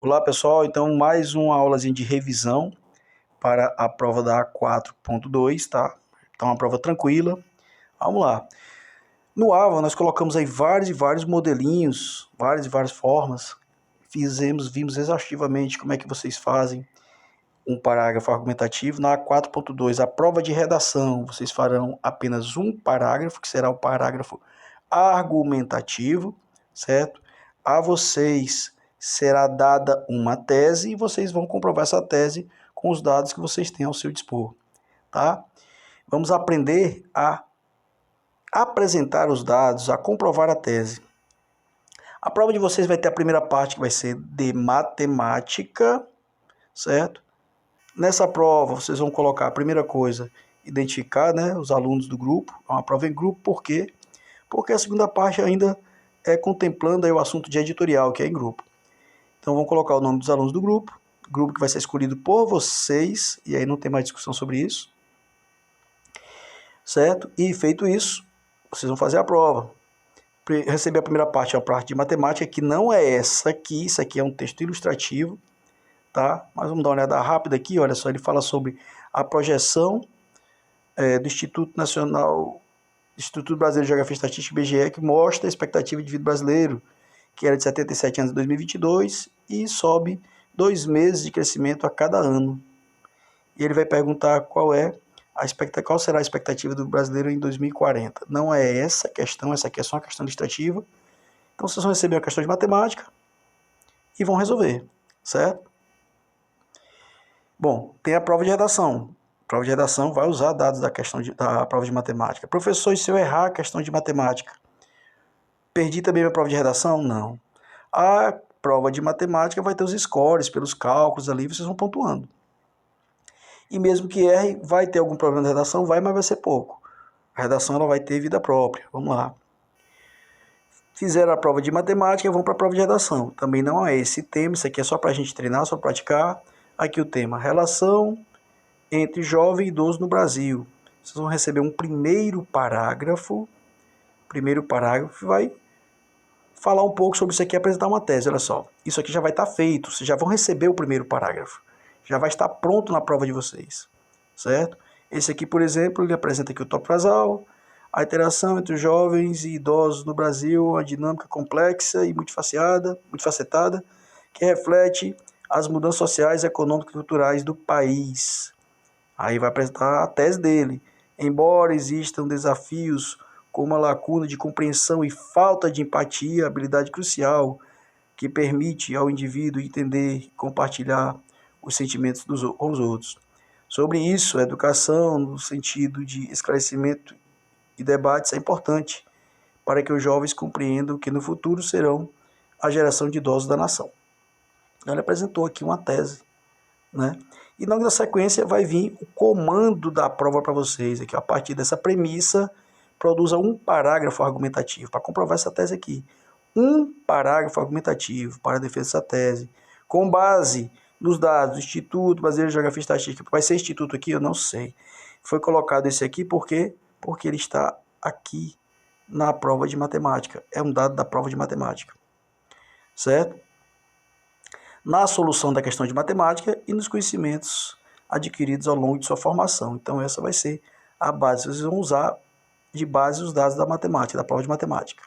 Olá pessoal, então mais uma aulazinha de revisão para a prova da A4.2, tá? Então uma prova tranquila. Vamos lá. No AVA nós colocamos aí vários modelinhos, várias formas. Vimos exaustivamente como é que vocês fazem um parágrafo argumentativo. Na A4.2, a prova de redação, vocês farão apenas um parágrafo, que será o parágrafo argumentativo, certo? A vocês será dada uma tese e vocês vão comprovar essa tese com os dados que vocês têm ao seu dispor, tá? Vamos aprender a apresentar os dados, a comprovar a tese. A prova de vocês vai ter a primeira parte que vai ser de matemática, certo? Nessa prova vocês vão colocar a primeira coisa, identificar, né, os alunos do grupo. É uma prova em grupo, por quê? Porque a segunda parte ainda é contemplando aí o assunto de editorial, que é em grupo. Então vamos colocar o nome dos alunos do grupo que vai ser escolhido por vocês, e aí não tem mais discussão sobre isso, certo? E feito isso, vocês vão fazer a prova. Receber a primeira parte, a parte de matemática, que não é essa aqui, isso aqui é um texto ilustrativo, tá? Mas vamos dar uma olhada rápida aqui, olha só, ele fala sobre a projeção do Instituto Brasileiro de Geografia e Estatística, IBGE, que mostra a expectativa de vida brasileiro, que era de 77 anos em 2022 e sobe 2 meses de crescimento a cada ano. E ele vai perguntar qual será a expectativa do brasileiro em 2040. Não é essa questão, essa aqui é só uma questão ilustrativa. Então vocês vão receber uma questão de matemática e vão resolver, certo? Bom, tem a prova de redação. A prova de redação vai usar dados da prova de matemática. Professor, e se eu errar a questão de matemática? Perdi também a prova de redação? Não. A prova de matemática vai ter os scores pelos cálculos ali, vocês vão pontuando. E mesmo que erre, vai ter algum problema de redação? Vai, mas vai ser pouco. A redação ela vai ter vida própria. Vamos lá. Fizeram a prova de matemática, vão para a prova de redação. Também não é esse tema, isso aqui é só para a gente treinar, só praticar. Aqui o tema, relação entre jovem e idoso no Brasil. Vocês vão receber um primeiro parágrafo. O primeiro parágrafo vai falar um pouco sobre isso aqui e apresentar uma tese. Olha só, isso aqui já vai estar feito, vocês já vão receber o primeiro parágrafo. Já vai estar pronto na prova de vocês, certo? Esse aqui, por exemplo, ele apresenta aqui o tópico frasal, a interação entre os jovens e idosos no Brasil, uma dinâmica complexa e multifacetada, que reflete as mudanças sociais, econômicas e culturais do país. Aí vai apresentar a tese dele. Embora existam desafios como a lacuna de compreensão e falta de empatia, habilidade crucial que permite ao indivíduo entender e compartilhar os sentimentos com os outros. Sobre isso, a educação, no sentido de esclarecimento e debates, é importante para que os jovens compreendam que no futuro serão a geração de idosos da nação. Ele apresentou aqui uma tese, né? E logo na sequência vai vir o comando da prova para vocês. Aqui, a partir dessa premissa, produza um parágrafo argumentativo para comprovar essa tese aqui. Um parágrafo argumentativo para a defesa dessa tese, com base nos dados do Instituto Brasileiro de Geografia e Estatística. Vai ser instituto aqui? Eu não sei. Foi colocado esse aqui porque ele está aqui na prova de matemática. É um dado da prova de matemática, certo? Na solução da questão de matemática e nos conhecimentos adquiridos ao longo de sua formação. Então essa vai ser a base. Vocês vão usar de base os dados da matemática, da prova de matemática.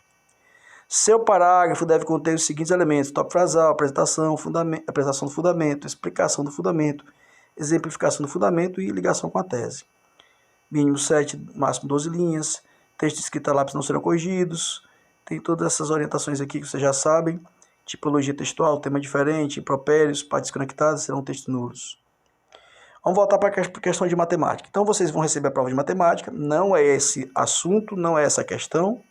Seu parágrafo deve conter os seguintes elementos: tópico frasal, apresentação do fundamento, explicação do fundamento, exemplificação do fundamento e ligação com a tese. Mínimo 7, máximo 12 linhas, texto escrito a lápis não serão corrigidos, tem todas essas orientações aqui que vocês já sabem. Tipologia textual, tema diferente, impropérios, partes conectadas, serão textos nulos. Vamos voltar para a questão de matemática. Então, vocês vão receber a prova de matemática, não é esse assunto, não é essa questão,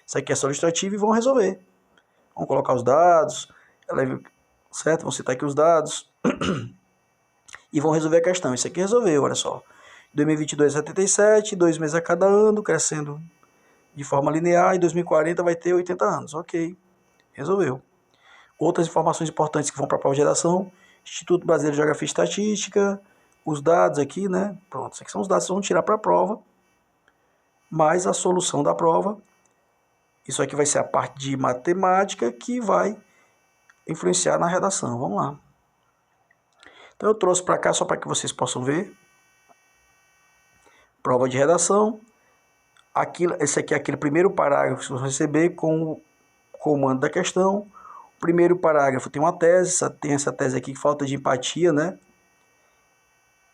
isso aqui é só ilustrativo e vão resolver. Vão colocar os dados, certo? Vão citar aqui os dados e vão resolver a questão. Isso aqui resolveu, olha só. 2022 é 77, 2 meses a cada ano, crescendo de forma linear, em 2040 vai ter 80 anos. Ok, resolveu. Outras informações importantes que vão para a prova de redação: Instituto Brasileiro de Geografia e Estatística, os dados aqui, né? Pronto, esses aqui são os dados que vão tirar para a prova, mais a solução da prova. Isso aqui vai ser a parte de matemática que vai influenciar na redação. Vamos lá. Então eu trouxe para cá só para que vocês possam ver. Prova de redação. Esse aqui é aquele primeiro parágrafo que vocês vão receber com o comando da questão. O primeiro parágrafo tem uma tese, tem essa tese aqui, falta de empatia, né?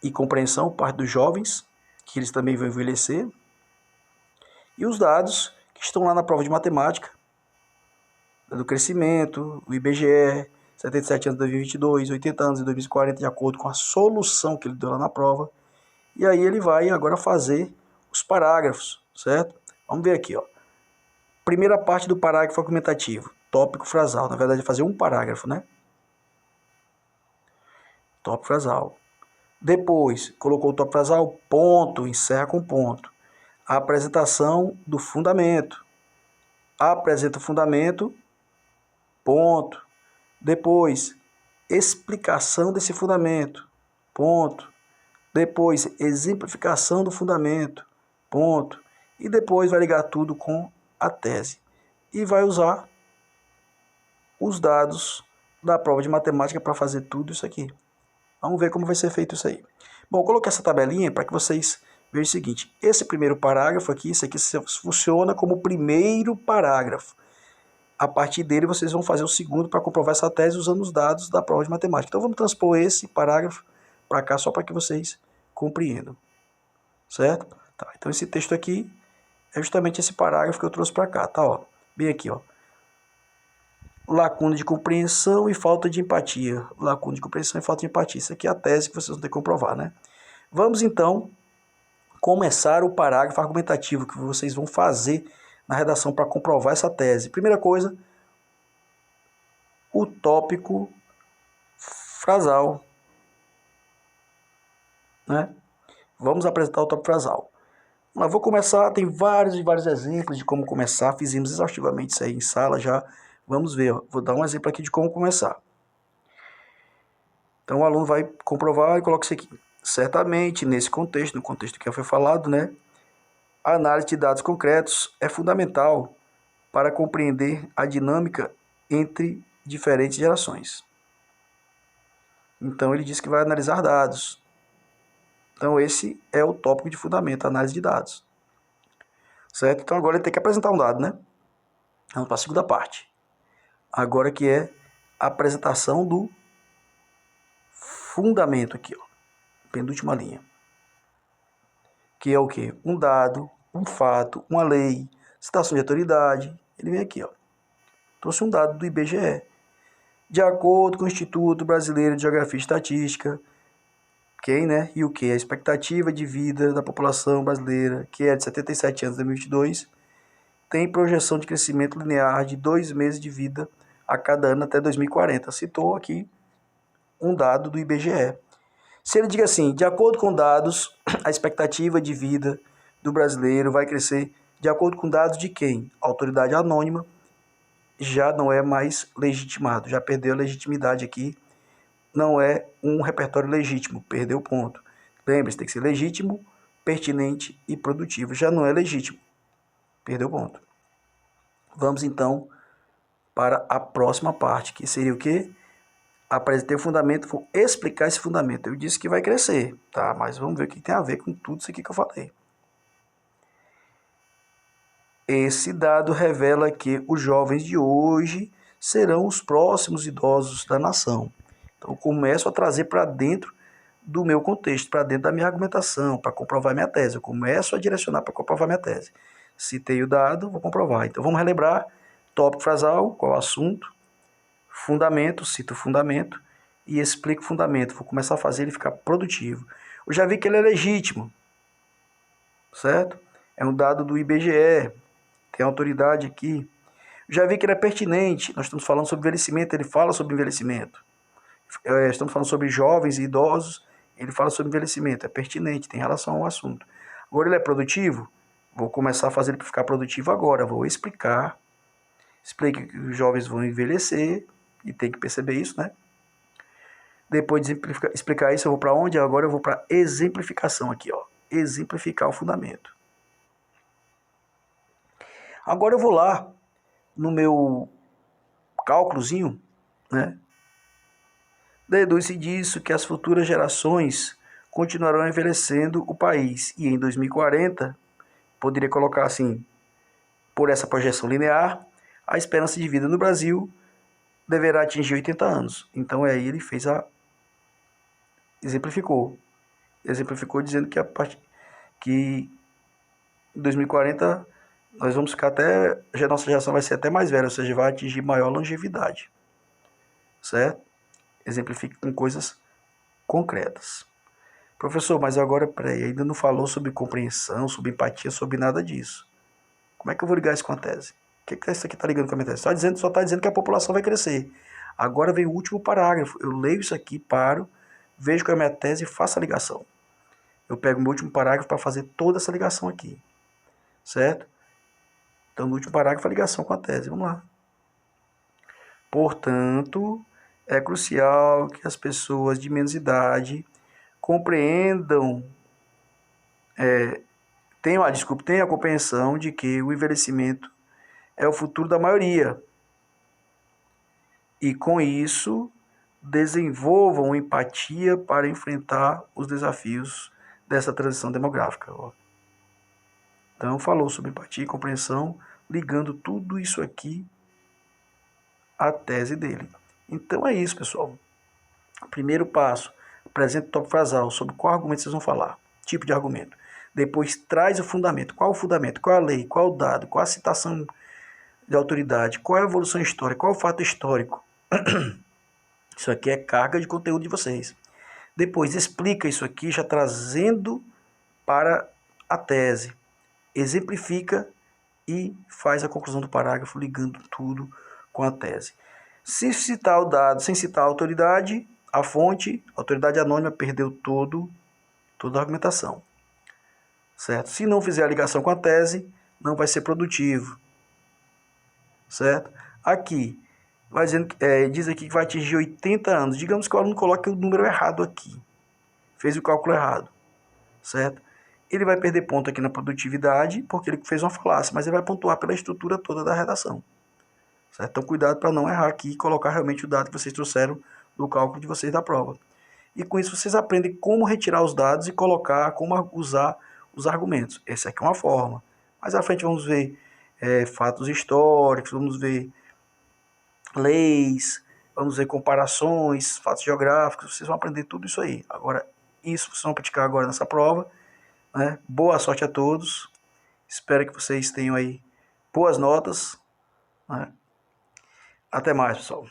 E compreensão por parte dos jovens, que eles também vão envelhecer. E os dados que estão lá na prova de matemática, do crescimento, o IBGE, 77 anos em 2022, 80 anos em 2040, de acordo com a solução que ele deu lá na prova. E aí ele vai agora fazer os parágrafos, certo? Vamos ver aqui, ó. Primeira parte do parágrafo argumentativo, tópico frasal. Na verdade, é fazer um parágrafo, né? Tópico frasal. Depois, colocou o tópico frasal, ponto, encerra com ponto. A apresentação do fundamento. Apresenta o fundamento, ponto. Depois, explicação desse fundamento, ponto. Depois, exemplificação do fundamento, ponto. E depois vai ligar tudo com a tese. E vai usar os dados da prova de matemática para fazer tudo isso aqui. Vamos ver como vai ser feito isso aí. Bom, eu coloquei essa tabelinha para que vocês vejam o seguinte. Esse primeiro parágrafo aqui, isso aqui funciona como o primeiro parágrafo. A partir dele, vocês vão fazer o segundo para comprovar essa tese usando os dados da prova de matemática. Então, vamos transpor esse parágrafo para cá só para que vocês compreendam. Certo? Tá, então, esse texto aqui é justamente esse parágrafo que eu trouxe para cá. Tá, ó, bem aqui, ó. Lacuna de compreensão e falta de empatia. Lacuna de compreensão e falta de empatia. Isso aqui é a tese que vocês vão ter que comprovar, né? Vamos, então, começar o parágrafo argumentativo que vocês vão fazer na redação para comprovar essa tese. Primeira coisa, o tópico frasal, né? Vamos apresentar o tópico frasal. Vou começar, tem vários e vários exemplos de como começar, fizemos exaustivamente isso aí em sala já. Vamos ver, vou dar um exemplo aqui de como começar. Então o aluno vai comprovar e coloca isso aqui. Certamente, nesse contexto, no contexto que foi falado, né? A análise de dados concretos é fundamental para compreender a dinâmica entre diferentes gerações. Então ele diz que vai analisar dados. Então esse é o tópico de fundamento, análise de dados. Certo? Então agora ele tem que apresentar um dado, né? Vamos para a segunda parte. Agora que é a apresentação do fundamento aqui, ó. Penúltima linha. Que é o quê? Um dado, um fato, uma lei, citação de autoridade. Ele vem aqui, ó. Trouxe um dado do IBGE. De acordo com o Instituto Brasileiro de Geografia e Estatística, quem, né? E o que? A expectativa de vida da população brasileira, que é de 77 anos em 2022, tem projeção de crescimento linear de 2 meses de vida a cada ano até 2040. Citou aqui um dado do IBGE. Se ele diga assim, de acordo com dados, a expectativa de vida do brasileiro vai crescer de acordo com dados de quem? Autoridade anônima, já não é mais legitimado, já perdeu a legitimidade aqui, não é um repertório legítimo, perdeu o ponto. Lembre-se, tem que ser legítimo, pertinente e produtivo, já não é legítimo, perdeu o ponto. Vamos então para a próxima parte, que seria o quê? Apresentei o fundamento, vou explicar esse fundamento. Eu disse que vai crescer, tá? Mas vamos ver o que tem a ver com tudo isso aqui que eu falei. Esse dado revela que os jovens de hoje serão os próximos idosos da nação. Então, eu começo a trazer para dentro do meu contexto, para dentro da minha argumentação, para comprovar minha tese. Eu começo a direcionar para comprovar minha tese. Citei o dado, vou comprovar. Então, vamos relembrar. Tópico frasal, qual é o assunto? Fundamento, cito o fundamento e explico o fundamento. Vou começar a fazer ele ficar produtivo. Eu já vi que ele é legítimo, certo? É um dado do IBGE, tem autoridade aqui. Eu já vi que ele é pertinente. Nós estamos falando sobre envelhecimento, ele fala sobre envelhecimento. Estamos falando sobre jovens e idosos, ele fala sobre envelhecimento. É pertinente, tem relação ao assunto. Agora ele é produtivo? Vou começar a fazer ele ficar produtivo agora. Vou explicar. Explique que os jovens vão envelhecer, e tem que perceber isso, né? Depois de explicar isso, eu vou para onde? Agora eu vou para exemplificação aqui, ó. Exemplificar o fundamento. Agora eu vou lá no meu cálculozinho, né? Deduz-se disso que as futuras gerações continuarão envelhecendo o país e em 2040, poderia colocar assim, por essa projeção linear, a esperança de vida no Brasil deverá atingir 80 anos. Então aí ele fez exemplificou dizendo que que em 2040 nós vamos ficar até, a nossa geração vai ser até mais velha, ou seja, vai atingir maior longevidade, certo? Exemplifica com coisas concretas. Professor, mas agora, peraí, ainda não falou sobre compreensão, sobre empatia, sobre nada disso. Como é que eu vou ligar isso com a tese? O que isso aqui está ligando com a minha tese? Só está dizendo que a população vai crescer. Agora vem o último parágrafo. Eu leio isso aqui, paro, vejo qual é a minha tese e faço a ligação. Eu pego o meu último parágrafo para fazer toda essa ligação aqui. Certo? Então, no último parágrafo, a ligação com a tese. Vamos lá. Portanto, é crucial que as pessoas de menos idade compreendam, tenham a compreensão de que o envelhecimento é o futuro da maioria. E com isso, desenvolvam empatia para enfrentar os desafios dessa transição demográfica. Então, falou sobre empatia e compreensão, ligando tudo isso aqui à tese dele. Então é isso, pessoal. Primeiro passo, apresenta o tópico frasal, sobre qual argumento vocês vão falar, tipo de argumento. Depois traz o fundamento, qual o fundamento, qual a lei, qual o dado, qual a citação de autoridade, qual é a evolução histórica, qual é o fato histórico. Isso aqui é carga de conteúdo de vocês. Depois explica isso aqui, já trazendo para a tese. Exemplifica e faz a conclusão do parágrafo ligando tudo com a tese. Se citar o dado sem citar a autoridade, a fonte, a autoridade anônima perdeu toda a argumentação. Certo? Se não fizer a ligação com a tese, não vai ser produtivo. Certo? Aqui, vai dizendo, diz aqui que vai atingir 80 anos. Digamos que o aluno coloque o número errado aqui. Fez o cálculo errado. Certo? Ele vai perder ponto aqui na produtividade, porque ele fez uma falácia, mas ele vai pontuar pela estrutura toda da redação. Certo? Então, cuidado para não errar aqui e colocar realmente o dado que vocês trouxeram do cálculo de vocês da prova. E com isso vocês aprendem como retirar os dados e colocar, como usar os argumentos. Essa aqui é uma forma. Mais à frente vamos ver fatos históricos, vamos ver leis, vamos ver comparações, fatos geográficos, vocês vão aprender tudo isso aí. Agora, isso vocês vão praticar agora nessa prova. Né? Boa sorte a todos. Espero que vocês tenham aí boas notas. Né? Até mais, pessoal.